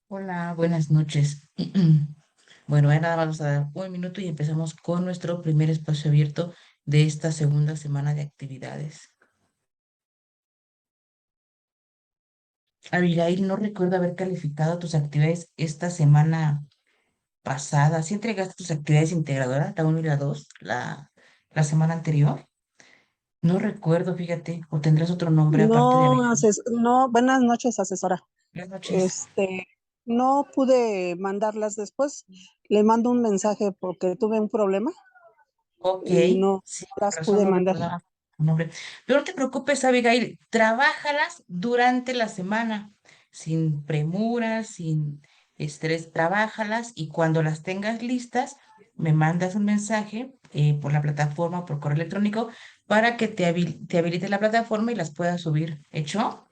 Hola, buenas noches. Bueno, ahora nada más vamos a dar un minuto y empezamos con nuestro primer espacio abierto de esta segunda semana de actividades. Abigail, no recuerdo haber calificado tus actividades esta semana pasada. ¿Sí entregaste tus actividades integradoras, la 1 y la 2, la semana anterior? No recuerdo, fíjate, o tendrás otro nombre aparte de No, Abigail. no, buenas noches, asesora. Buenas noches. Este, no pude mandarlas después. Le mando un mensaje porque tuve un problema Ok, y no sí, las por razón pude no mandar. recordaba tu nombre. Pero no te preocupes, Abigail, trabájalas durante la semana, sin premura, sin estrés, trabájalas y cuando las tengas listas, me mandas un mensaje por la plataforma, por correo electrónico, para que te habilite la plataforma y las puedas subir. ¿Hecho?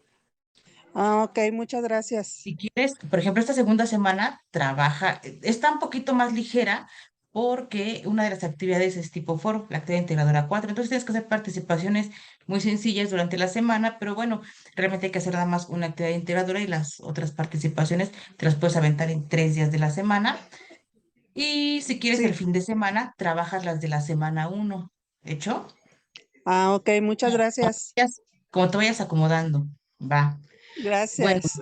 Ah, ok, muchas gracias. Si quieres, por ejemplo, esta segunda semana trabaja, está un poquito más ligera porque una de las actividades es tipo foro, la actividad integradora 4. Entonces tienes que hacer participaciones muy sencillas durante la semana, pero bueno, realmente hay que hacer nada más una actividad integradora y las otras participaciones te las puedes aventar en 3 días de la semana. Y si quieres el Sí. fin de semana, trabajas las de la semana 1. ¿Hecho? Ah, ok, muchas gracias. Como te vayas acomodando. Va. Bueno. Gracias.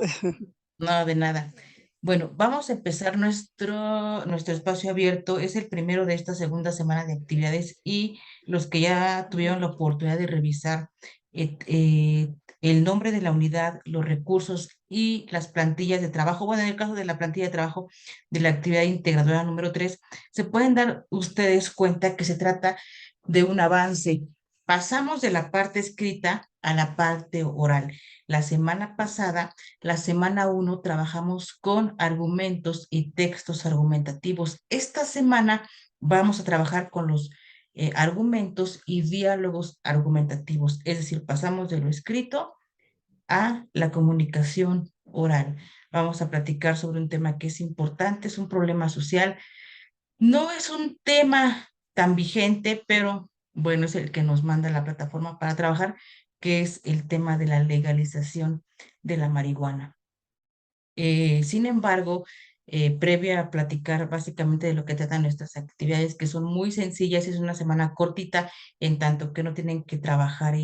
No, de nada. Bueno, vamos a empezar nuestro espacio abierto. Es el primero de esta segunda semana de actividades y los que ya tuvieron la oportunidad de revisar el nombre de la unidad, los recursos y las plantillas de trabajo. Bueno, en el caso de la plantilla de trabajo de la actividad integradora número 3, se pueden dar ustedes cuenta que se trata de un avance. Pasamos de la parte escrita a la parte oral. La semana pasada, la semana 1, trabajamos con argumentos y textos argumentativos. Esta semana vamos a trabajar con los argumentos y diálogos argumentativos, es decir, pasamos de lo escrito a la comunicación oral. Vamos a platicar sobre un tema que es importante, es un problema social. No es un tema tan vigente, pero bueno, es el que nos manda la plataforma para trabajar, que es el tema de la legalización de la marihuana. Sin embargo, previo a platicar básicamente de lo que tratan nuestras actividades, que son muy sencillas, es una semana cortita, en tanto que no tienen que trabajar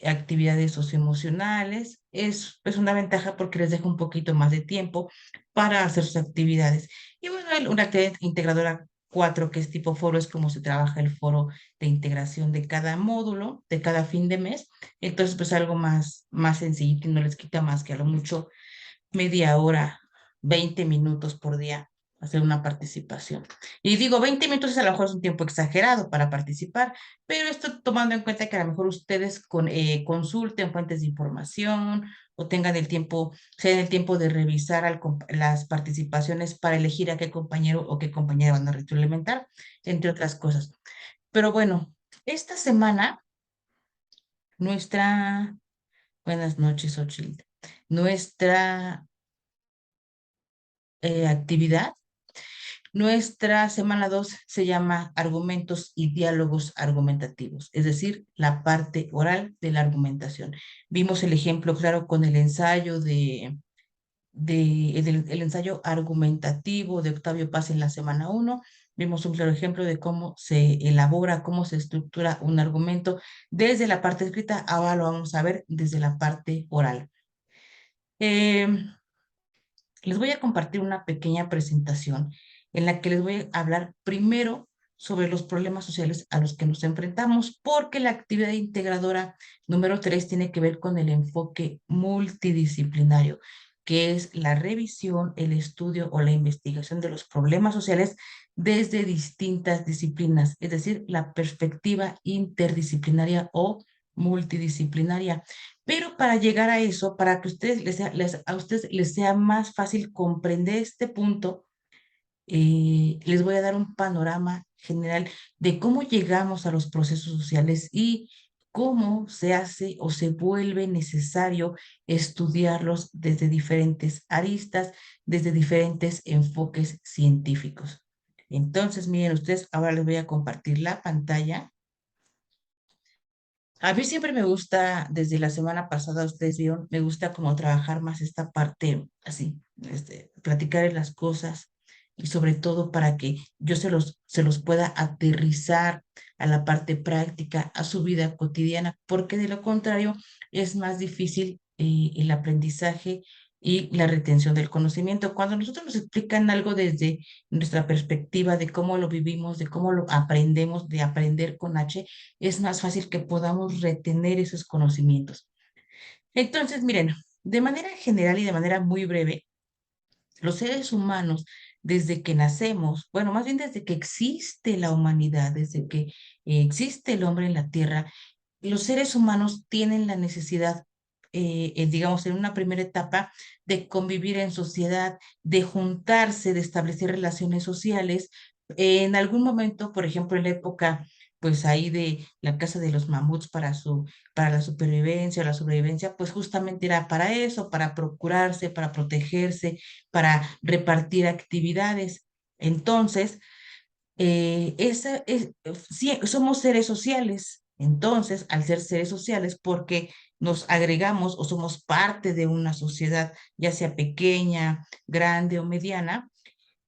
actividades socioemocionales, es una ventaja porque les deja un poquito más de tiempo para hacer sus actividades. Y bueno, una actividad integradora 4, que es tipo foro, es como se trabaja el foro de integración de cada módulo, de cada fin de mes. Entonces, pues algo más sencillo, que no les quita más que a lo mucho media hora, 20 minutos por día hacer una participación. Y digo, 20 minutos a lo mejor es un tiempo exagerado para participar, pero esto tomando en cuenta que a lo mejor ustedes consulten fuentes de información o tengan el tiempo, se den el tiempo de revisar las participaciones para elegir a qué compañero o qué compañera van a retroalimentar, entre otras cosas. Pero bueno, esta semana nuestra, buenas noches, Ochil, nuestra actividad. Nuestra semana 2 se llama Argumentos y Diálogos Argumentativos, es decir, la parte oral de la argumentación. Vimos el ejemplo claro con el ensayo el ensayo argumentativo de Octavio Paz en la semana 1. Vimos un claro ejemplo de cómo se elabora, cómo se estructura un argumento desde la parte escrita. Ahora lo vamos a ver desde la parte oral. Eh, Les voy a compartir una pequeña presentación en la que les voy a hablar primero sobre los problemas sociales a los que nos enfrentamos, porque la actividad integradora número 3 tiene que ver con el enfoque multidisciplinario, que es la revisión, el estudio o la investigación de los problemas sociales desde distintas disciplinas, es decir, la perspectiva interdisciplinaria o multidisciplinaria. Pero para llegar a eso, para que a ustedes les sea más fácil comprender este punto, les voy a dar un panorama general de cómo llegamos a los procesos sociales y cómo se hace o se vuelve necesario estudiarlos desde diferentes aristas, desde diferentes enfoques científicos. Entonces, miren ustedes, ahora les voy a compartir la pantalla. A mí siempre me gusta, desde la semana pasada, ustedes vieron, me gusta como trabajar más esta parte así. platicarles las cosas y sobre todo para que yo se los pueda aterrizar a la parte práctica, a su vida cotidiana, porque de lo contrario es más difícil el aprendizaje y la retención del conocimiento. Cuando nosotros nos explican algo desde nuestra perspectiva de cómo lo vivimos, de cómo lo aprendemos, de aprender con H, es más fácil que podamos retener esos conocimientos. Entonces, miren, de manera general y de manera muy breve, los seres humanos, desde que nacemos, bueno, más bien desde que existe la humanidad, desde que existe el hombre en la tierra, los seres humanos tienen la necesidad, digamos, en una primera etapa, de convivir en sociedad, de juntarse, de establecer relaciones sociales. En algún momento, por ejemplo, en la época, pues ahí de la casa de los mamuts para la supervivencia, la sobrevivencia, pues justamente era para eso, para procurarse, para protegerse, para repartir actividades. Entonces, sí, somos seres sociales. Entonces, al ser seres sociales, porque nos agregamos o somos parte de una sociedad, ya sea pequeña, grande o mediana,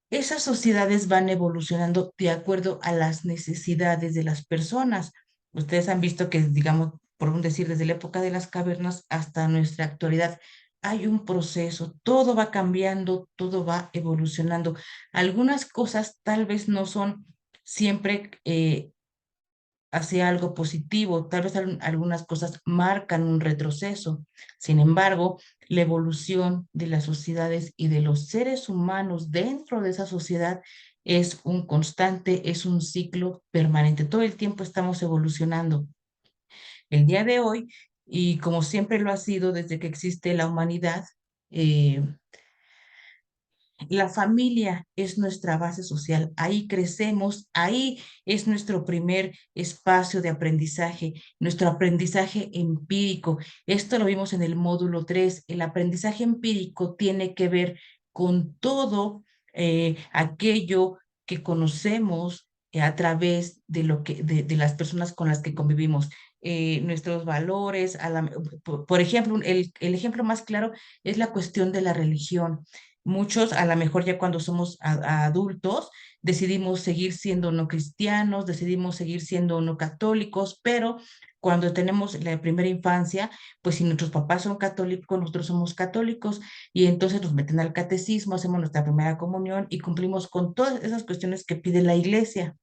esas sociedades van evolucionando de acuerdo a las necesidades de las personas. Ustedes han visto que, digamos, por un decir, desde la época de las cavernas hasta nuestra actualidad, hay un proceso, todo va cambiando, todo va evolucionando. Algunas cosas tal vez no son siempre hacia algo positivo. Tal vez algunas cosas marcan un retroceso. Sin embargo, la evolución de las sociedades y de los seres humanos dentro de esa sociedad es un constante, es un ciclo permanente. Todo el tiempo estamos evolucionando. El día de hoy, y como siempre lo ha sido desde que existe la humanidad, eh, la familia es nuestra base social, ahí crecemos, ahí es nuestro primer espacio de aprendizaje, nuestro aprendizaje empírico. Esto lo vimos en el módulo 3. El aprendizaje empírico tiene que ver con todo aquello que conocemos a través de de las personas con las que convivimos. Nuestros valores, por ejemplo, el ejemplo más claro es la cuestión de la religión. Muchos, a lo mejor ya cuando somos adultos, decidimos seguir siendo no cristianos, decidimos seguir siendo no católicos, pero cuando tenemos la primera infancia, pues si nuestros papás son católicos, nosotros somos católicos y entonces nos meten al catecismo, hacemos nuestra primera comunión y cumplimos con todas esas cuestiones que pide la iglesia.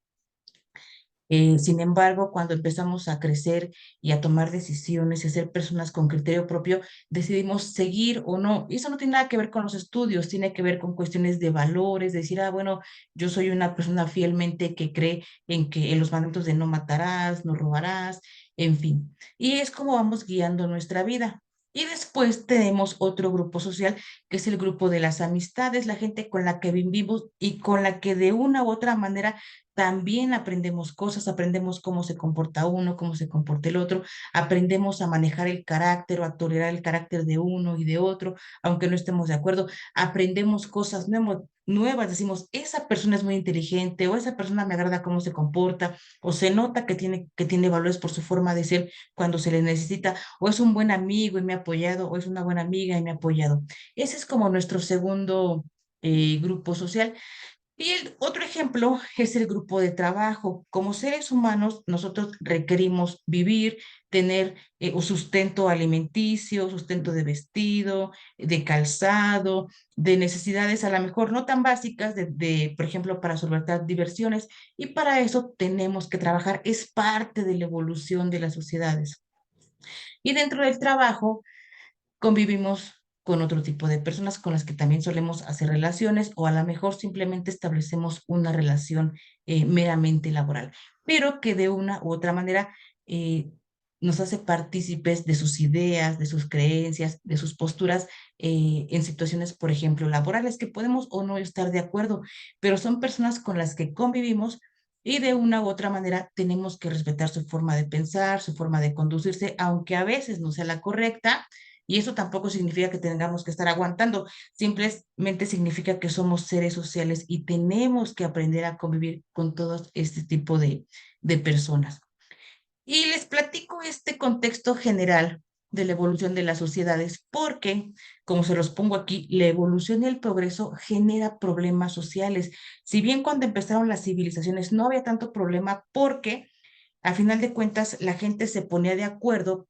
Sin embargo, cuando empezamos a crecer y a tomar decisiones y a ser personas con criterio propio, decidimos seguir o no. Y eso no tiene nada que ver con los estudios, tiene que ver con cuestiones de valores, decir, bueno, yo soy una persona fielmente que cree en los mandamientos de no matarás, no robarás, en fin. Y es como vamos guiando nuestra vida. Y después tenemos otro grupo social, que es el grupo de las amistades, la gente con la que vivimos y con la que de una u otra manera también aprendemos cosas, aprendemos cómo se comporta uno, cómo se comporta el otro, aprendemos a manejar el carácter o a tolerar el carácter de uno y de otro, aunque no estemos de acuerdo, aprendemos cosas nuevas, decimos, esa persona es muy inteligente o esa persona me agrada cómo se comporta o se nota que tiene valores por su forma de ser cuando se le necesita o es un buen amigo y me ha apoyado o es una buena amiga y me ha apoyado. Ese es como nuestro segundo grupo social. Y el otro ejemplo es el grupo de trabajo. Como seres humanos, nosotros requerimos vivir, tener un sustento alimenticio, sustento de vestido, de calzado, de necesidades a lo mejor no tan básicas, por ejemplo, para solventar diversiones. Y para eso tenemos que trabajar. Es parte de la evolución de las sociedades. Y dentro del trabajo, convivimos con otro tipo de personas con las que también solemos hacer relaciones o a lo mejor simplemente establecemos una relación meramente laboral, pero que de una u otra manera eh, nos hace partícipes de sus ideas, de sus creencias, de sus posturas en situaciones, por ejemplo, laborales, que podemos o no estar de acuerdo, pero son personas con las que convivimos. Y de una u otra manera tenemos que respetar su forma de pensar, su forma de conducirse, aunque a veces no sea la correcta, y eso tampoco significa que tengamos que estar aguantando, simplemente significa que somos seres sociales y tenemos que aprender a convivir con todo este tipo de personas. Y les platico este contexto general de la evolución de las sociedades, porque, como se los pongo aquí, la evolución y el progreso genera problemas sociales. Si bien cuando empezaron las civilizaciones no había tanto problema porque a final de cuentas la gente se ponía de acuerdo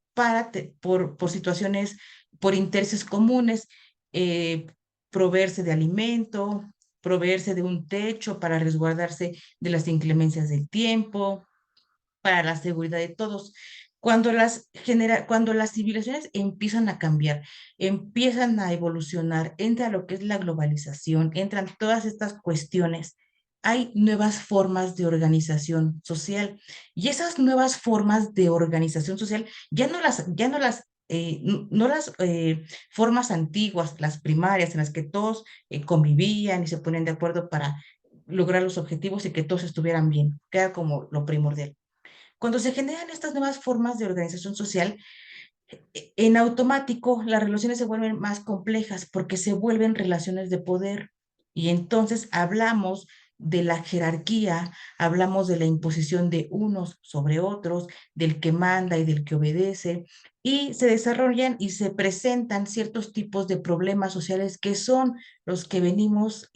por situaciones, por intereses comunes, eh, proveerse de alimento, proveerse de un techo para resguardarse de las inclemencias del tiempo, para la seguridad de todos. Cuando las civilizaciones empiezan a cambiar, empiezan a evolucionar, entra lo que es la globalización, entran todas estas cuestiones, hay nuevas formas de organización social. Y esas nuevas formas de organización social no las formas antiguas, las primarias, en las que todos convivían y se ponían de acuerdo para lograr los objetivos y que todos estuvieran bien, que era como lo primordial. Cuando se generan estas nuevas formas de organización social, en automático las relaciones se vuelven más complejas porque se vuelven relaciones de poder. Y entonces hablamos de la jerarquía, hablamos de la imposición de unos sobre otros, del que manda y del que obedece, y se desarrollan y se presentan ciertos tipos de problemas sociales que son los que venimos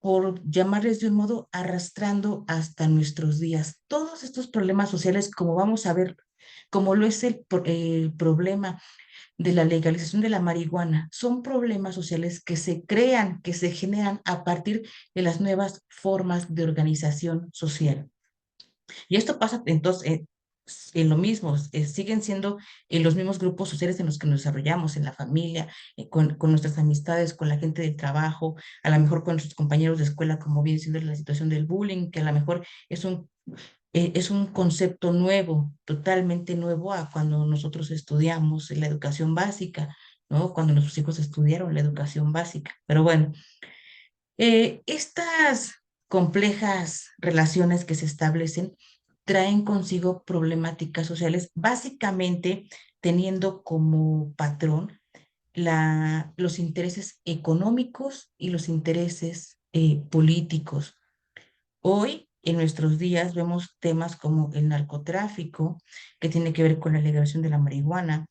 por llamarles de un modo, arrastrando hasta nuestros días. Todos estos problemas sociales, como vamos a ver, como lo es el problema de la legalización de la marihuana, son problemas sociales que se crean, que se generan a partir de las nuevas formas de organización social. Y esto pasa entonces en lo mismo, siguen siendo en los mismos grupos sociales en los que nos desarrollamos, en la familia, con nuestras amistades, con la gente del trabajo, a lo mejor con nuestros compañeros de escuela, como viene siendo la situación del bullying, que a lo mejor es un concepto nuevo, totalmente nuevo a cuando nosotros estudiamos la educación básica, ¿no? Cuando nuestros hijos estudiaron la educación básica. Pero bueno, estas complejas relaciones que se establecen traen consigo problemáticas sociales, básicamente teniendo como patrón los intereses económicos y los intereses políticos. Hoy, en nuestros días, vemos temas como el narcotráfico, que tiene que ver con la legalización de la marihuana.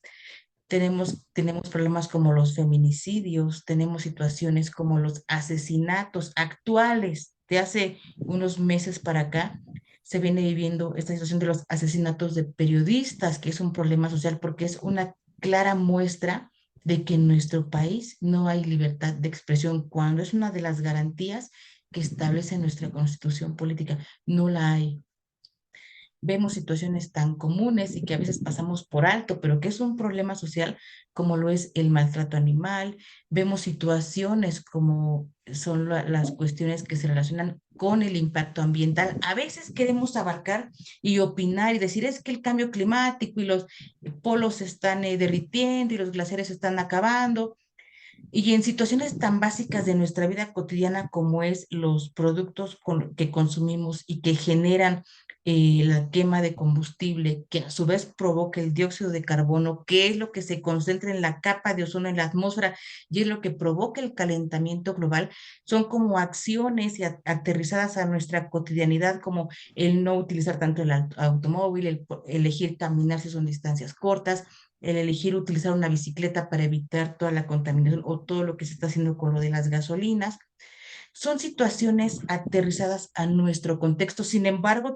Tenemos problemas como los feminicidios, tenemos situaciones como los asesinatos actuales. De hace unos meses para acá se viene viviendo esta situación de los asesinatos de periodistas, que es un problema social porque es una clara muestra de que en nuestro país no hay libertad de expresión cuando es una de las garantías que establece nuestra constitución política. No la hay. Vemos situaciones tan comunes y que a veces pasamos por alto, pero que es un problema social como lo es el maltrato animal. Vemos situaciones como son las cuestiones que se relacionan con el impacto ambiental. A veces queremos abarcar y opinar y decir es que el cambio climático y los polos se están derritiendo y los glaciares se están acabando. Y en situaciones tan básicas de nuestra vida cotidiana como es los productos que consumimos y que generan la quema de combustible, que a su vez provoca el dióxido de carbono, que es lo que se concentra en la capa de ozono en la atmósfera y es lo que provoca el calentamiento global, son como acciones y aterrizadas a nuestra cotidianidad, como el no utilizar tanto el automóvil, el elegir caminar si son distancias cortas, el elegir utilizar una bicicleta para evitar toda la contaminación o todo lo que se está haciendo con lo de las gasolinas. Son situaciones aterrizadas a nuestro contexto, sin embargo,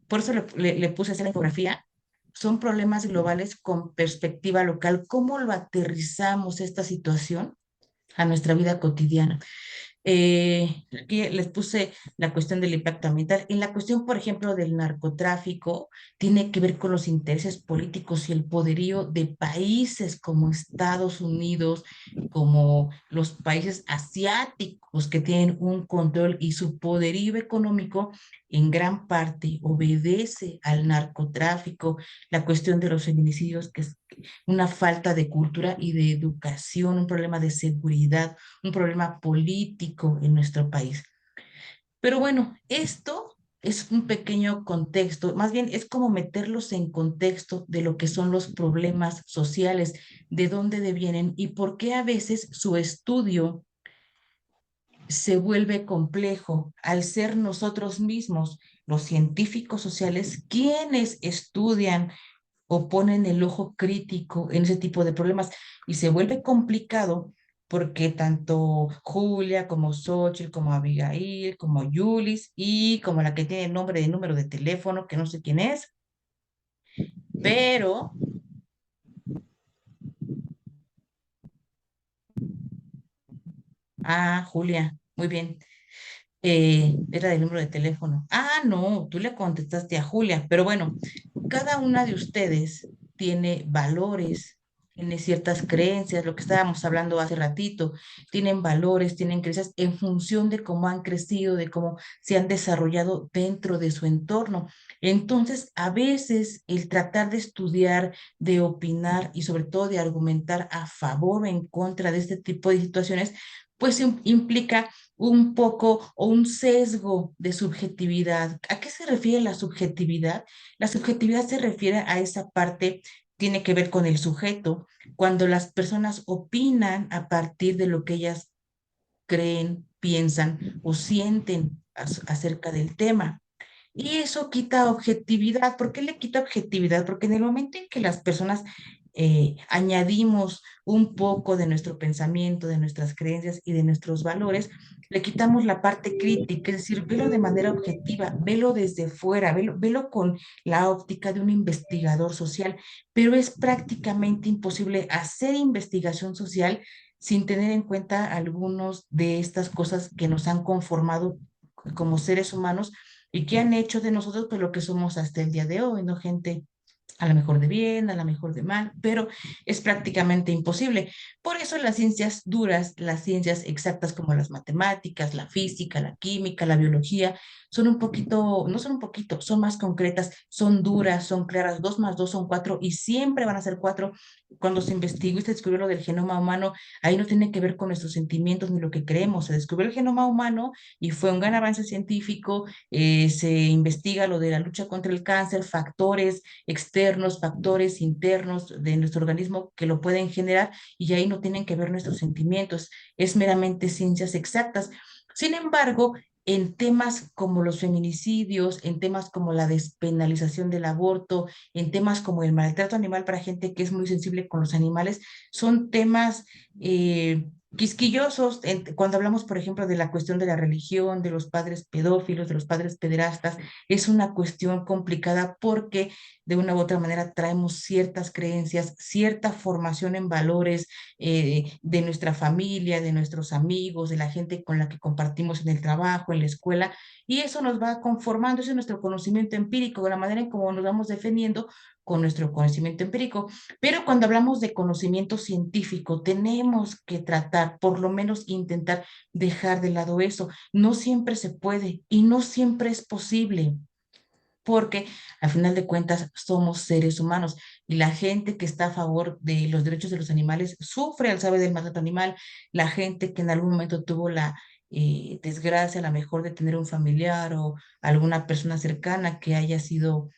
por eso le puse esa infografía, son problemas globales con perspectiva local. ¿Cómo lo aterrizamos esta situación a nuestra vida cotidiana? Aquí les puse la cuestión del impacto ambiental. En la cuestión, por ejemplo, del narcotráfico, tiene que ver con los intereses políticos y el poderío de países como Estados Unidos, como los países asiáticos que tienen un control y su poderío económico en gran parte obedece al narcotráfico, la cuestión de los feminicidios, que es una falta de cultura y de educación, un problema de seguridad, un problema político en nuestro país. Pero bueno, esto es un pequeño contexto, más bien es como meterlos en contexto de lo que son los problemas sociales, de dónde devienen y por qué a veces su estudio se vuelve complejo al ser nosotros mismos, los científicos sociales, quienes estudian o ponen el ojo crítico en ese tipo de problemas y se vuelve complicado porque tanto Julia como Xochitl, como Abigail, como Yulis y como la que tiene el nombre de número de teléfono, que no sé quién es, pero, Julia, muy bien. Era del número de teléfono. No, tú le contestaste a Julia, pero bueno, cada una de ustedes tiene valores, tiene ciertas creencias, lo que estábamos hablando hace ratito, tienen valores, tienen creencias en función de cómo han crecido, de cómo se han desarrollado dentro de su entorno. Entonces, a veces el tratar de estudiar, de opinar y sobre todo de argumentar a favor o en contra de este tipo de situaciones, pues implica un poco o un sesgo de subjetividad. ¿A qué se refiere la subjetividad? La subjetividad se refiere a esa parte, tiene que ver con el sujeto, cuando las personas opinan a partir de lo que ellas creen, piensan o sienten acerca del tema. Y eso quita objetividad. ¿Por qué le quita objetividad? Porque en el momento en que las personas añadimos un poco de nuestro pensamiento, de nuestras creencias y de nuestros valores, le quitamos la parte crítica, es decir, velo de manera objetiva, velo desde fuera, velo con la óptica de un investigador social, pero es prácticamente imposible hacer investigación social sin tener en cuenta algunos de estas cosas que nos han conformado como seres humanos y que han hecho de nosotros pues lo que somos hasta el día de hoy, ¿no? Gente a lo mejor de bien, a lo mejor de mal, pero es prácticamente imposible. Por eso las ciencias duras, las ciencias exactas como las matemáticas, la física, la química, la biología, son un poquito, no son un poquito, son más concretas, son duras, son claras, 2 más 2 son 4 y siempre van a ser 4. Cuando se investigó y se descubrió lo del genoma humano, ahí no tiene que ver con nuestros sentimientos ni lo que creemos, se descubrió el genoma humano y fue un gran avance científico, se investiga lo de la lucha contra el cáncer, factores externos, factores internos de nuestro organismo que lo pueden generar y ahí no tienen que ver nuestros sentimientos, es meramente ciencias exactas. Sin embargo, en temas como los feminicidios, en temas como la despenalización del aborto, en temas como el maltrato animal para gente que es muy sensible con los animales, son temas quisquillosos, cuando hablamos, por ejemplo, de la cuestión de la religión, de los padres pedófilos, de los padres pederastas, es una cuestión complicada porque de una u otra manera traemos ciertas creencias, cierta formación en valores de nuestra familia, de nuestros amigos, de la gente con la que compartimos en el trabajo, en la escuela, y eso nos va conformando, ese es nuestro conocimiento empírico, de la manera en cómo nos vamos defendiendo con nuestro conocimiento empírico. Pero cuando hablamos de conocimiento científico, tenemos que tratar, por lo menos intentar dejar de lado eso. No siempre se puede y no siempre es posible porque al final de cuentas somos seres humanos y la gente que está a favor de los derechos de los animales sufre al saber del maltrato animal, la gente que en algún momento tuvo la desgracia a lo mejor de tener un familiar o alguna persona cercana que haya sido,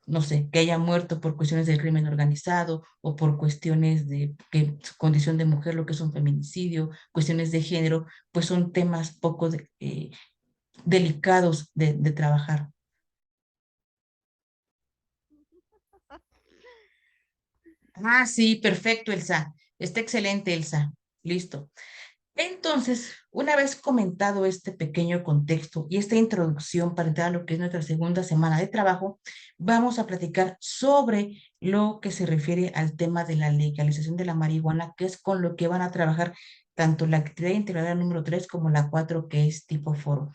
no sé, que haya muerto por cuestiones del crimen organizado o por cuestiones de que su condición de mujer, lo que es un feminicidio, cuestiones de género, pues son temas poco delicados de trabajar. Sí, perfecto, Elsa. Está excelente, Elsa. Listo. Entonces, una vez comentado este pequeño contexto y esta introducción para entrar a lo que es nuestra segunda semana de trabajo, vamos a platicar sobre lo que se refiere al tema de la legalización de la marihuana, que es con lo que van a trabajar tanto la actividad integradora número 3 como la 4, que es tipo foro.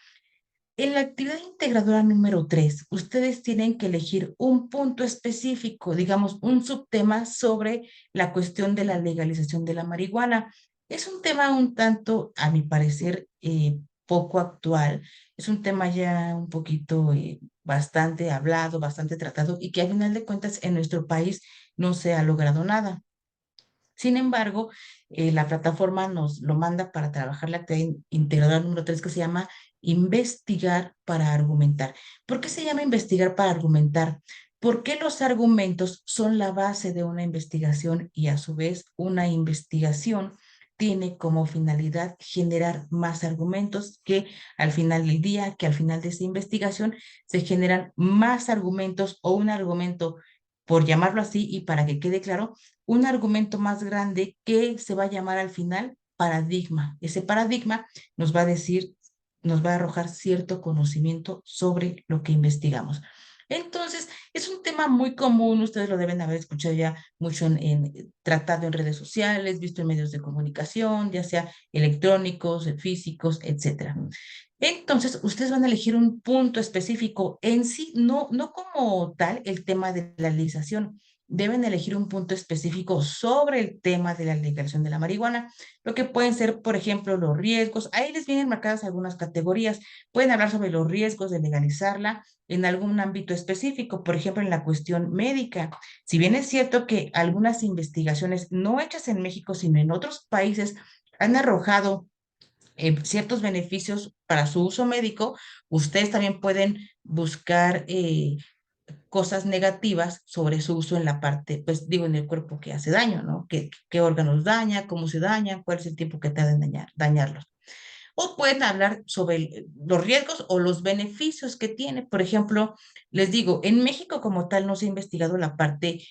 En la actividad integradora número 3, ustedes tienen que elegir un punto específico, digamos, un subtema sobre la cuestión de la legalización de la marihuana. Es un tema un tanto, a mi parecer, poco actual. Es un tema ya un poquito bastante hablado, bastante tratado y que al final de cuentas en nuestro país no se ha logrado nada. Sin embargo, la plataforma nos lo manda para trabajar la actividad integradora número 3 que se llama investigar para argumentar. ¿Por qué se llama investigar para argumentar? Porque los argumentos son la base de una investigación y a su vez una investigación tiene como finalidad generar más argumentos, que al final del día, que al final de esa investigación se generan más argumentos, o un argumento, por llamarlo así y para que quede claro, un argumento más grande que se va a llamar al final paradigma. Ese paradigma nos va a decir, nos va a arrojar cierto conocimiento sobre lo que investigamos. Entonces, es un tema muy común, ustedes lo deben haber escuchado ya mucho tratado en redes sociales, visto en medios de comunicación, ya sea electrónicos, físicos, etcétera. Entonces, ustedes van a elegir un punto específico en sí, no como tal el tema de la legalización. Deben elegir un punto específico sobre el tema de la legalización de la marihuana, lo que pueden ser, por ejemplo, los riesgos. Ahí les vienen marcadas algunas categorías. Pueden hablar sobre los riesgos de legalizarla en algún ámbito específico, por ejemplo, en la cuestión médica. Si bien es cierto que algunas investigaciones no hechas en México, sino en otros países, han arrojado ciertos beneficios para su uso médico, ustedes también pueden buscar cosas negativas sobre su uso en la parte, pues digo, en el cuerpo que hace daño, ¿no? ¿Qué órganos daña, cómo se dañan, cuál es el tiempo que tarda en dañarlos? O pueden hablar sobre los riesgos o los beneficios que tiene. Por ejemplo, les digo, en México como tal no se ha investigado la parte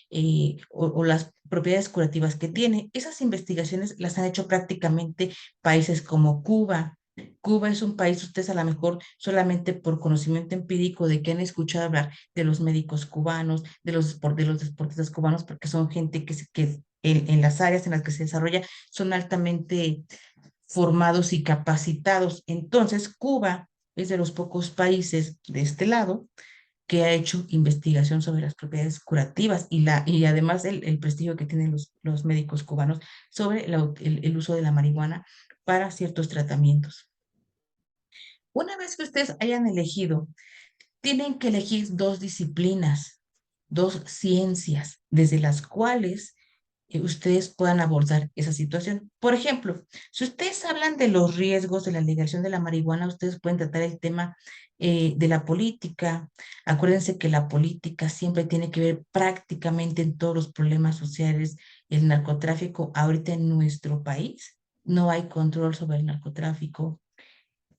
o las propiedades curativas que tiene. Esas investigaciones las han hecho prácticamente países como Cuba. Cuba es un país, ustedes a lo mejor solamente por conocimiento empírico de que han escuchado hablar de los médicos cubanos, de los deportistas cubanos, porque son gente que en las áreas en las que se desarrolla son altamente formados y capacitados. Entonces, Cuba es de los pocos países de este lado que ha hecho investigación sobre las propiedades curativas y además el prestigio que tienen los médicos cubanos sobre el uso de la marihuana para ciertos tratamientos. Una vez que ustedes hayan elegido, tienen que elegir dos disciplinas, dos ciencias, desde las cuales ustedes puedan abordar esa situación. Por ejemplo, si ustedes hablan de los riesgos de la legalización de la marihuana, ustedes pueden tratar el tema de la política. Acuérdense que la política siempre tiene que ver prácticamente en todos los problemas sociales. El narcotráfico ahorita en nuestro país, no hay control sobre el narcotráfico.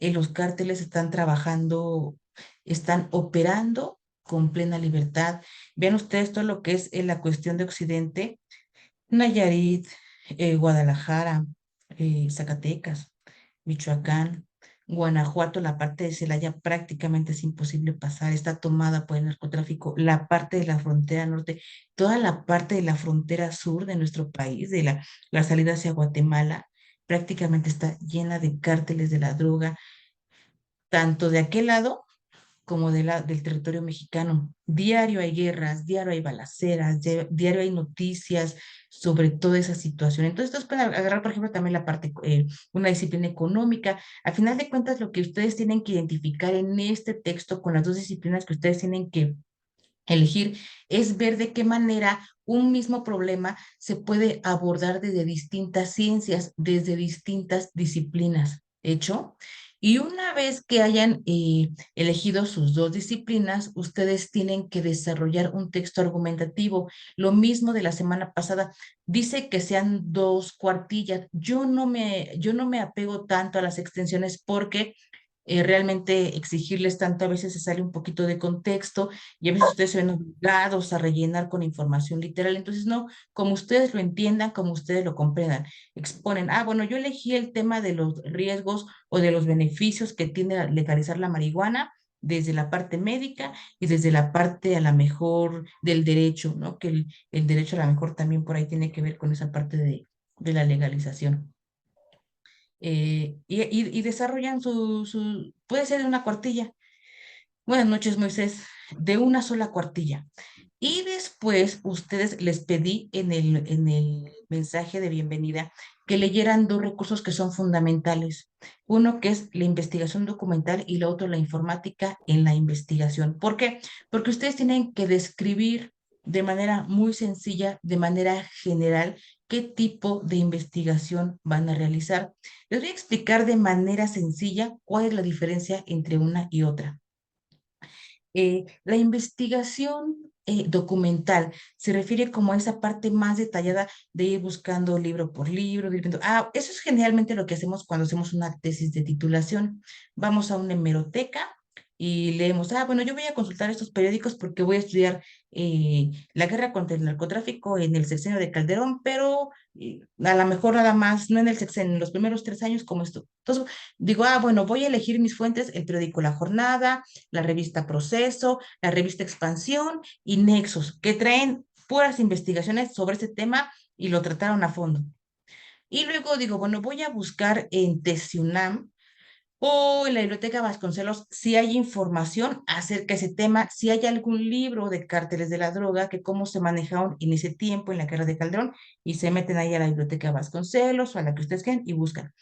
Los cárteles están trabajando, están operando con plena libertad. Vean ustedes todo lo que es la cuestión de Occidente, Nayarit, Guadalajara, Zacatecas, Michoacán, Guanajuato, la parte de Celaya prácticamente es imposible pasar, está tomada por el narcotráfico, la parte de la frontera norte, toda la parte de la frontera sur de nuestro país, de la salida hacia Guatemala, prácticamente está llena de cárteles de la droga, tanto de aquel lado como del territorio mexicano. Diario hay guerras, diario hay balaceras, diario hay noticias sobre toda esa situación. Entonces, ustedes pueden agarrar, por ejemplo, también la parte, una disciplina económica. A final de cuentas, lo que ustedes tienen que identificar en este texto con las dos disciplinas que ustedes tienen que elegir es ver de qué manera un mismo problema se puede abordar desde distintas ciencias, desde distintas disciplinas. ¿Hecho? Y una vez que hayan elegido sus dos disciplinas, ustedes tienen que desarrollar un texto argumentativo. Lo mismo de la semana pasada. Dice que sean dos cuartillas. Yo no me apego tanto a las extensiones porque realmente exigirles tanto a veces se sale un poquito de contexto y a veces ustedes se ven obligados a rellenar con información literal. Entonces, no, como ustedes lo entiendan, como ustedes lo comprendan, exponen, bueno, yo elegí el tema de los riesgos o de los beneficios que tiene legalizar la marihuana desde la parte médica y desde la parte a la mejor del derecho, ¿no? Que el derecho a la mejor también por ahí tiene que ver con esa parte de la legalización. Y desarrollan puede ser de una cuartilla. Buenas noches, Moisés, de una sola cuartilla. Y después ustedes les pedí en el mensaje de bienvenida que leyeran dos recursos que son fundamentales. Uno que es la investigación documental y la otro la informática en la investigación. ¿Por qué? Porque ustedes tienen que describir de manera muy sencilla, de manera general, qué tipo de investigación van a realizar. Les voy a explicar de manera sencilla cuál es la diferencia entre una y otra. La investigación documental. Se refiere como a esa parte más detallada de ir buscando libro por libro, de ir viendo. Ah, eso es generalmente lo que hacemos cuando hacemos una tesis de titulación. Vamos a una hemeroteca y leemos, bueno, yo voy a consultar estos periódicos porque voy a estudiar la guerra contra el narcotráfico en el sexenio de Calderón, pero a lo mejor nada más, no en el sexenio, en los primeros 3 años como esto. Entonces digo, bueno, voy a elegir mis fuentes, el periódico La Jornada, la revista Proceso, la revista Expansión y Nexos, que traen puras investigaciones sobre este tema y lo trataron a fondo. Y luego digo, bueno, voy a buscar en TESIUNAM o en la Biblioteca Vasconcelos si hay información acerca de ese tema, si hay algún libro de cárteles de la droga, que cómo se manejaron en ese tiempo en la guerra de Calderón, y se meten ahí a la Biblioteca Vasconcelos o a la que ustedes quieran y buscan.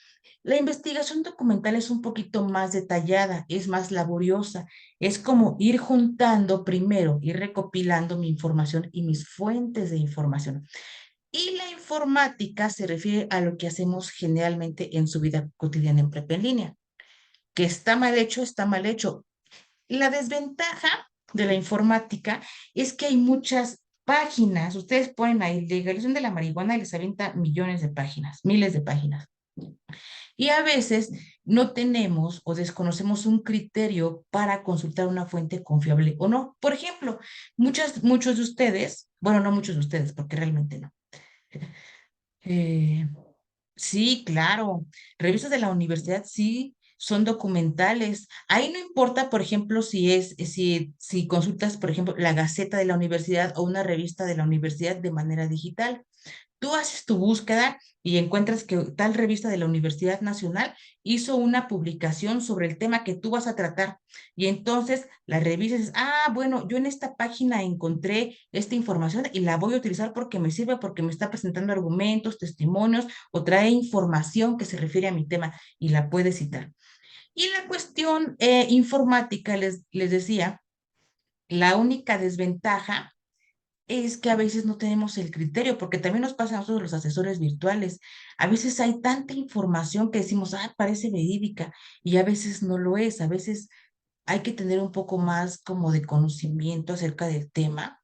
La investigación documental es un poquito más detallada, es más laboriosa, es como ir juntando primero, ir recopilando mi información y mis fuentes de información. Y la informática se refiere a lo que hacemos generalmente en su vida cotidiana en prepa en línea. Que está mal hecho, está mal hecho. La desventaja de la informática es que hay muchas páginas. Ustedes ponen ahí legalización de la marihuana y les avienta millones de páginas, miles de páginas. Y a veces no tenemos o desconocemos un criterio para consultar una fuente confiable o no. Por ejemplo, muchos de ustedes, bueno, no muchos de ustedes, porque realmente no. Eh, sí, claro, revistas de la universidad sí son documentales. Ahí no importa, por ejemplo, si consultas, por ejemplo, la Gaceta de la universidad o una revista de la universidad de manera digital. Tú haces tu búsqueda y encuentras que tal revista de la Universidad Nacional hizo una publicación sobre el tema que tú vas a tratar. Y entonces la revisas y dices, bueno, yo en esta página encontré esta información y la voy a utilizar porque me sirve, porque me está presentando argumentos, testimonios o trae información que se refiere a mi tema y la puedes citar. Y la cuestión informática, les decía, la única desventaja es que a veces no tenemos el criterio, porque también nos pasa a nosotros los asesores virtuales. A veces hay tanta información que decimos, parece verídica, y a veces no lo es. A veces hay que tener un poco más como de conocimiento acerca del tema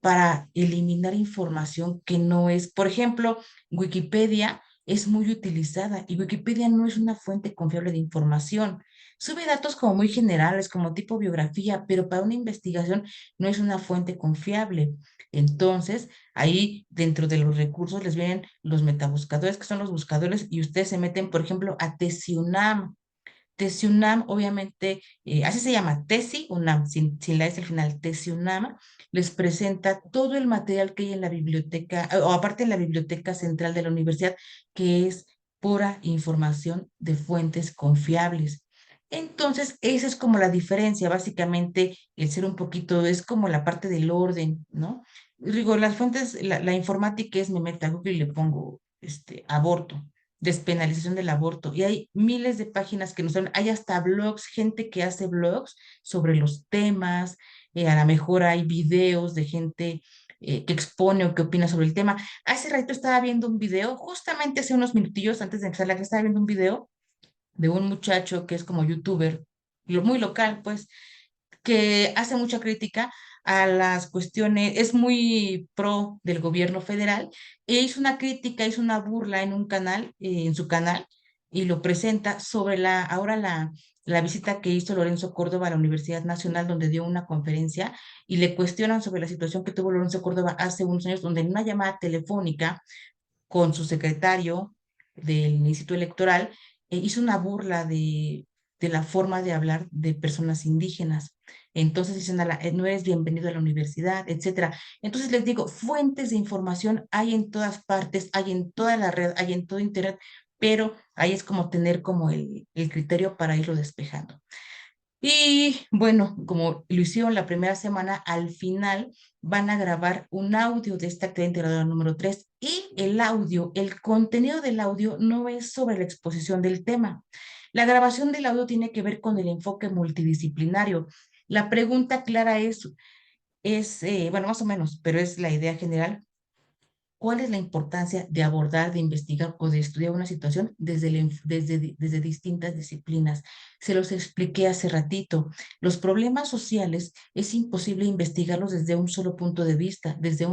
para eliminar información que no es. Por ejemplo, Wikipedia es muy utilizada y Wikipedia no es una fuente confiable de información. Sube datos como muy generales, como tipo biografía, pero para una investigación no es una fuente confiable. Entonces, ahí dentro de los recursos les vienen los metabuscadores, que son los buscadores, y ustedes se meten, por ejemplo, a Tesiunam. Tesi UNAM, obviamente, así se llama, Tesi UNAM, sin la S al final, Tesi UNAM, les presenta todo el material que hay en la biblioteca, o aparte en la biblioteca central de la universidad, que es pura información de fuentes confiables. Entonces, esa es como la diferencia, básicamente, el ser un poquito, es como la parte del orden, ¿no? Digo, las fuentes, la informática es, me meto a Google y le pongo, aborto, despenalización del aborto. Y hay miles de páginas que nos dan, hay hasta blogs, gente que hace blogs sobre los temas, a lo mejor hay videos de gente que expone o que opina sobre el tema. Hace rato estaba viendo un video, justamente hace unos minutillos antes de empezar la que estaba viendo un video de un muchacho que es como youtuber, muy local, pues, que hace mucha crítica a las cuestiones, es muy pro del gobierno federal, e hizo una crítica, hizo una burla en un canal, en su canal, y lo presenta sobre la visita que hizo Lorenzo Córdoba a la Universidad Nacional, donde dio una conferencia, y le cuestionan sobre la situación que tuvo Lorenzo Córdoba hace unos años, donde en una llamada telefónica con su secretario del Instituto Electoral, hizo una burla de la forma de hablar de personas indígenas. Entonces dicen, no eres bienvenido a la universidad, etcétera. Entonces les digo, fuentes de información hay en todas partes, hay en toda la red, hay en todo Internet, pero ahí es como tener como el criterio para irlo despejando. Y bueno, como lo hicieron la primera semana, al final van a grabar un audio de esta actividad integradora número 3 y el audio, el contenido del audio no es sobre la exposición del tema. La grabación del audio tiene que ver con el enfoque multidisciplinario. La pregunta clara bueno, más o menos, pero es la idea general. ¿cuál es la importancia de abordar, de investigar o de estudiar una situación desde distintas disciplinas? Se los expliqué hace ratito. Los problemas sociales es imposible investigarlos desde un solo punto de vista, desde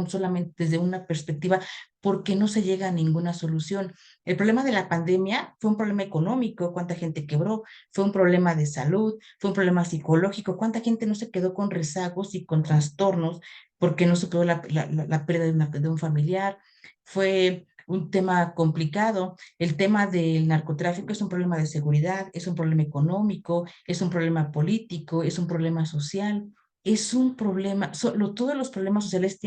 una perspectiva, porque no se llega a ninguna solución. El problema de la pandemia fue un problema económico, cuánta gente quebró, fue un problema de salud, fue un problema psicológico, cuánta gente no se quedó con rezagos y con trastornos porque no superó la pérdida de un familiar. Fue un tema complicado. El tema del narcotráfico es un problema de seguridad, es un problema económico, es un problema político, es un problema social. Es un problema, todos los problemas sociales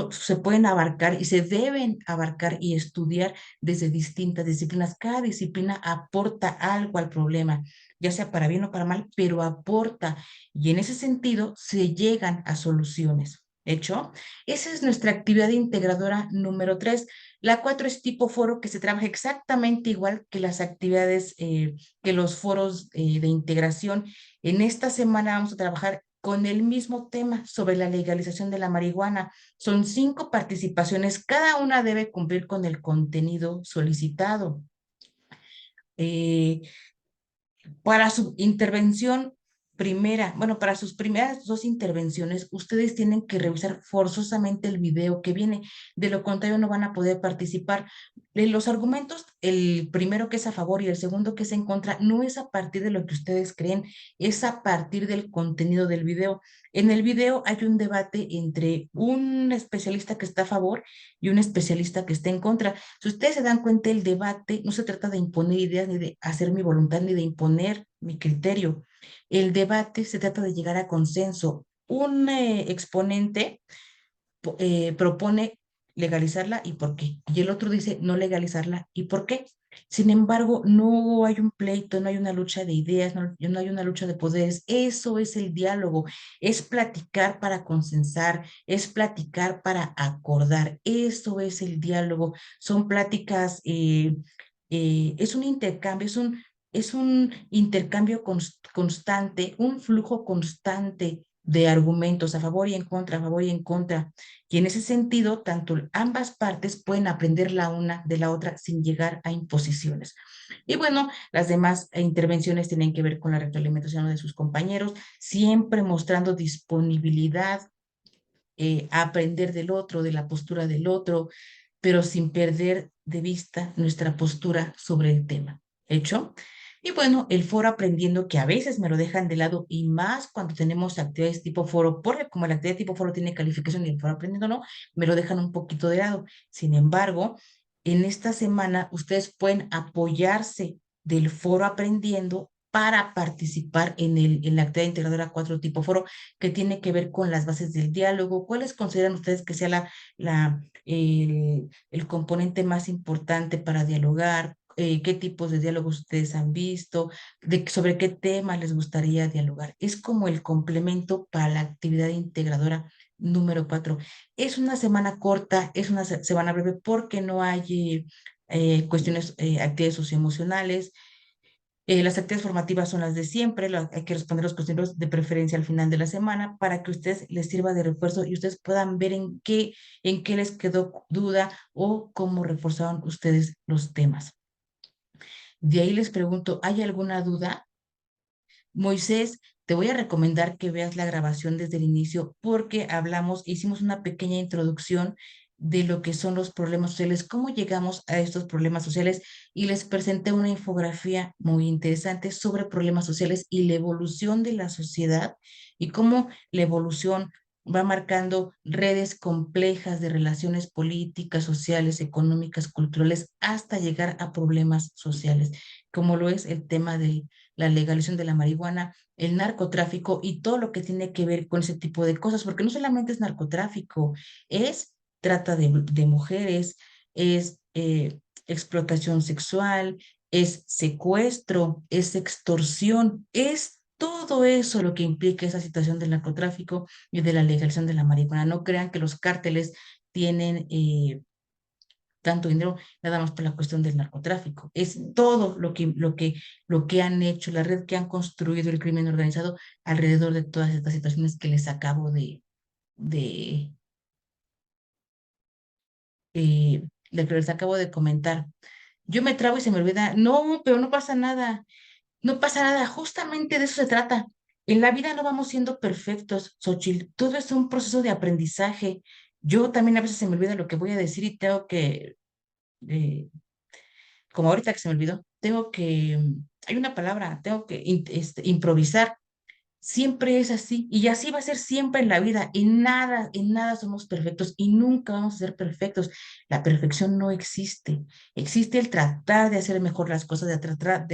se pueden abarcar y se deben abarcar y estudiar desde distintas disciplinas. Cada disciplina aporta algo al problema, ya sea para bien o para mal, pero aporta. Y en ese sentido se llegan a soluciones. ¿Hecho? Esa es nuestra actividad integradora número 3. La 4 es tipo foro, que se trabaja exactamente igual que las actividades, que los foros de integración. En esta semana vamos a trabajar con el mismo tema sobre la legalización de la marihuana. Son 5 participaciones, cada una debe cumplir con el contenido solicitado. Eh, para su intervención primera, bueno, para sus primeras 2 intervenciones, ustedes tienen que revisar forzosamente el video que viene. De lo contrario, no van a poder participar. Los argumentos, el primero que es a favor y el segundo que es en contra, no es a partir de lo que ustedes creen, es a partir del contenido del video. En el video hay un debate entre un especialista que está a favor y un especialista que está en contra. Si ustedes se dan cuenta, el debate no se trata de imponer ideas, ni de hacer mi voluntad, ni de imponer mi criterio. El debate se trata de llegar a consenso. Un exponente propone legalizarla y por qué. Y el otro dice no legalizarla y por qué. Sin embargo, no hay un pleito, no hay una lucha de ideas, no hay una lucha de poderes. Eso es el diálogo, es platicar para consensar, es platicar para acordar. Eso es el diálogo. Son pláticas, es un intercambio, es un intercambio constante, un flujo constante de argumentos a favor y en contra, a favor y en contra. Y en ese sentido, tanto ambas partes pueden aprender la una de la otra sin llegar a imposiciones. Y bueno, las demás intervenciones tienen que ver con la retroalimentación de sus compañeros, siempre mostrando disponibilidad a aprender del otro, de la postura del otro, pero sin perder de vista nuestra postura sobre el tema. ¿Hecho? Y bueno, el foro aprendiendo, que a veces me lo dejan de lado y más cuando tenemos actividades tipo foro, porque como la actividad tipo foro tiene calificación y el foro aprendiendo no, me lo dejan un poquito de lado. Sin embargo, en esta semana ustedes pueden apoyarse del foro aprendiendo para participar en la actividad integradora 4 tipo foro, que tiene que ver con las bases del diálogo. ¿Cuáles consideran ustedes que sea el componente más importante para dialogar? ¿Qué tipos de diálogos ustedes han visto? ¿Sobre qué temas les gustaría dialogar? Es como el complemento para la actividad integradora número 4. Es una semana corta, es una semana breve porque no hay cuestiones, actividades socioemocionales. Las actividades formativas son las de siempre, hay que responder los cuestionarios de preferencia al final de la semana para que a ustedes les sirva de refuerzo y ustedes puedan ver en qué les quedó duda o cómo reforzaron ustedes los temas. De ahí les pregunto, ¿hay alguna duda? Moisés, te voy a recomendar que veas la grabación desde el inicio porque hicimos una pequeña introducción de lo que son los problemas sociales, cómo llegamos a estos problemas sociales y les presenté una infografía muy interesante sobre problemas sociales y la evolución de la sociedad y cómo la evolución va marcando redes complejas de relaciones políticas, sociales, económicas, culturales, hasta llegar a problemas sociales, como lo es el tema de la legalización de la marihuana, el narcotráfico y todo lo que tiene que ver con ese tipo de cosas, porque no solamente es narcotráfico, es trata de mujeres, es explotación sexual, es secuestro, es extorsión, es todo eso lo que implica esa situación del narcotráfico y de la legalización de la marihuana. No crean que los cárteles tienen tanto dinero nada más por la cuestión del narcotráfico. Es todo lo que han hecho, la red que han construido el crimen organizado alrededor de todas estas situaciones que les acabo de de que les acabo de comentar. Yo me trabo y se me olvida. No, pero no pasa nada. No pasa nada. Justamente de eso se trata. En la vida no vamos siendo perfectos, Xochitl. Todo es un proceso de aprendizaje. Yo también a veces se me olvida lo que voy a decir y tengo que, eh, como ahorita que se me olvidó, tengo que, hay una palabra, tengo que improvisar. Siempre es así y así va a ser siempre en la vida. En nada somos perfectos y nunca vamos a ser perfectos. La perfección no existe. Existe el tratar de hacer mejor las cosas, de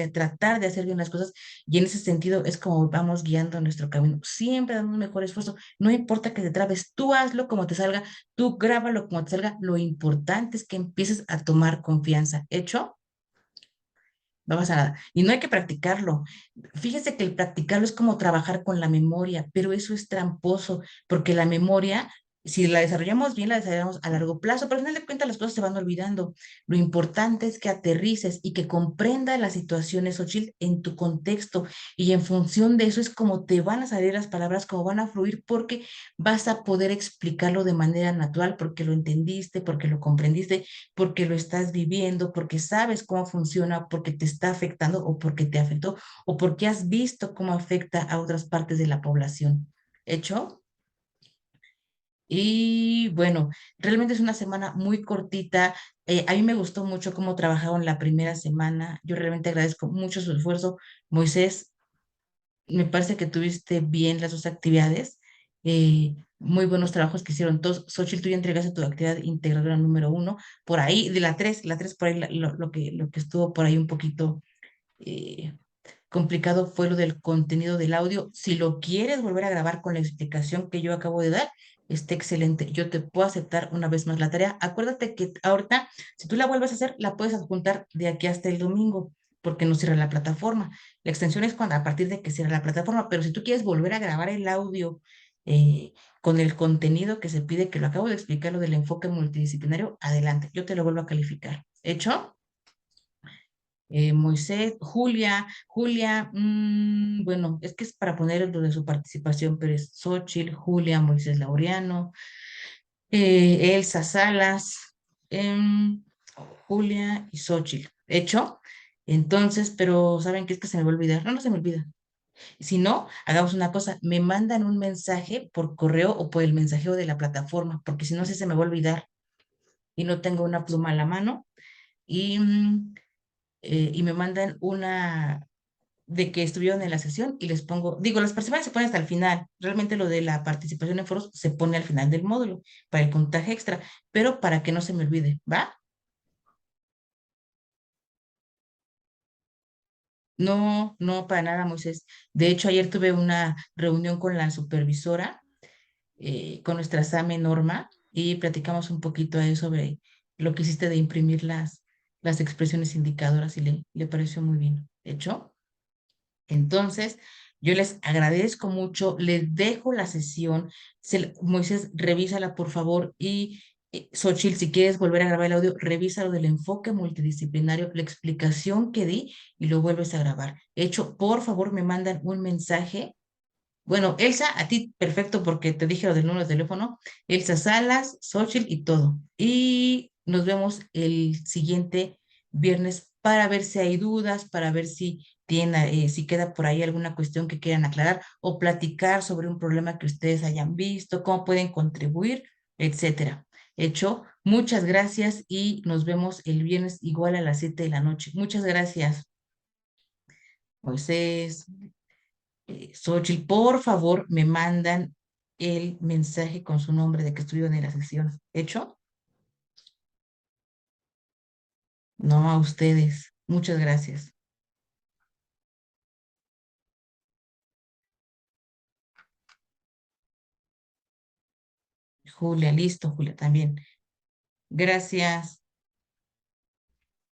tratar de hacer bien las cosas y en ese sentido es como vamos guiando nuestro camino. Siempre dando un mejor esfuerzo. No importa que te trabes, tú hazlo como te salga, tú grábalo como te salga. Lo importante es que empieces a tomar confianza. ¿Hecho? No pasa nada. Y no hay que practicarlo. Fíjese que el practicarlo es como trabajar con la memoria, pero eso es tramposo, porque la memoria, si la desarrollamos bien, la desarrollamos a largo plazo, pero al final de cuentas las cosas se van olvidando. Lo importante es que aterrices y que comprenda las situaciones, Xochitl, en tu contexto, y en función de eso es como te van a salir las palabras, como van a fluir, porque vas a poder explicarlo de manera natural, porque lo entendiste, porque lo comprendiste, porque lo estás viviendo, porque sabes cómo funciona, porque te está afectando o porque te afectó o porque has visto cómo afecta a otras partes de la población. ¿Hecho? Y bueno, realmente es una semana muy cortita. A mí me gustó mucho cómo trabajaron la primera semana. Yo realmente agradezco mucho su esfuerzo. Moisés, me parece que tuviste bien las dos actividades. Muy buenos trabajos que hicieron todos. Xochitl, tú ya entregaste tu actividad integradora número 1. Por ahí, de la tres por ahí, lo que estuvo por ahí un poquito eh, complicado fue lo del contenido del audio. Si lo quieres volver a grabar con la explicación que yo acabo de dar, está excelente. Yo te puedo aceptar una vez más la tarea. Acuérdate que ahorita, si tú la vuelves a hacer, la puedes adjuntar de aquí hasta el domingo, porque no cierra la plataforma. La extensión es cuando, a partir de que cierra la plataforma, pero si tú quieres volver a grabar el audio eh, con el contenido que se pide, que lo acabo de explicar, lo del enfoque multidisciplinario, adelante, yo te lo vuelvo a calificar. ¿Hecho? Moisés, Julia, bueno, es que es para poner lo de su participación, pero es Xochitl, Julia, Moisés Laureano, Elsa Salas, em, Julia y Xochitl. ¿Hecho? Entonces, pero ¿saben qué es que se me va a olvidar? No, no se me olvida. Si no, hagamos una cosa, me mandan un mensaje por correo o por el mensajero de la plataforma, porque si no, sí se me va a olvidar y no tengo una pluma a la mano. Y, y me mandan una de que estuvieron en la sesión y les pongo, digo, las personas se ponen hasta el final, realmente lo de la participación en foros se pone al final del módulo para el puntaje extra, pero para que no se me olvide, ¿va? No, no, para nada, Moisés. De hecho, ayer tuve una reunión con la supervisora, con nuestra SAME Norma, y platicamos un poquito ahí sobre lo que hiciste de imprimir las expresiones indicadoras y le pareció muy bien. De hecho, entonces, yo les agradezco mucho, les dejo la sesión. Moisés, revísala por favor y Xochitl, si quieres volver a grabar el audio, revisa lo del enfoque multidisciplinario, la explicación que di y lo vuelves a grabar. Hecho, por favor, me mandan un mensaje. Bueno, Elsa, a ti perfecto porque te dije lo del número de teléfono. Elsa Salas, Xochitl y todo. Y nos vemos el siguiente viernes para ver si hay dudas, para ver si queda por ahí alguna cuestión que quieran aclarar o platicar sobre un problema que ustedes hayan visto, cómo pueden contribuir, etcétera. Hecho, muchas gracias y nos vemos el viernes igual a las 7 de la noche. Muchas gracias, Moisés. Xochitl, por favor, me mandan el mensaje con su nombre de que estuvieron en la sesión. ¿Hecho? No a ustedes. Muchas gracias. Julia, listo, Julia, también. Gracias.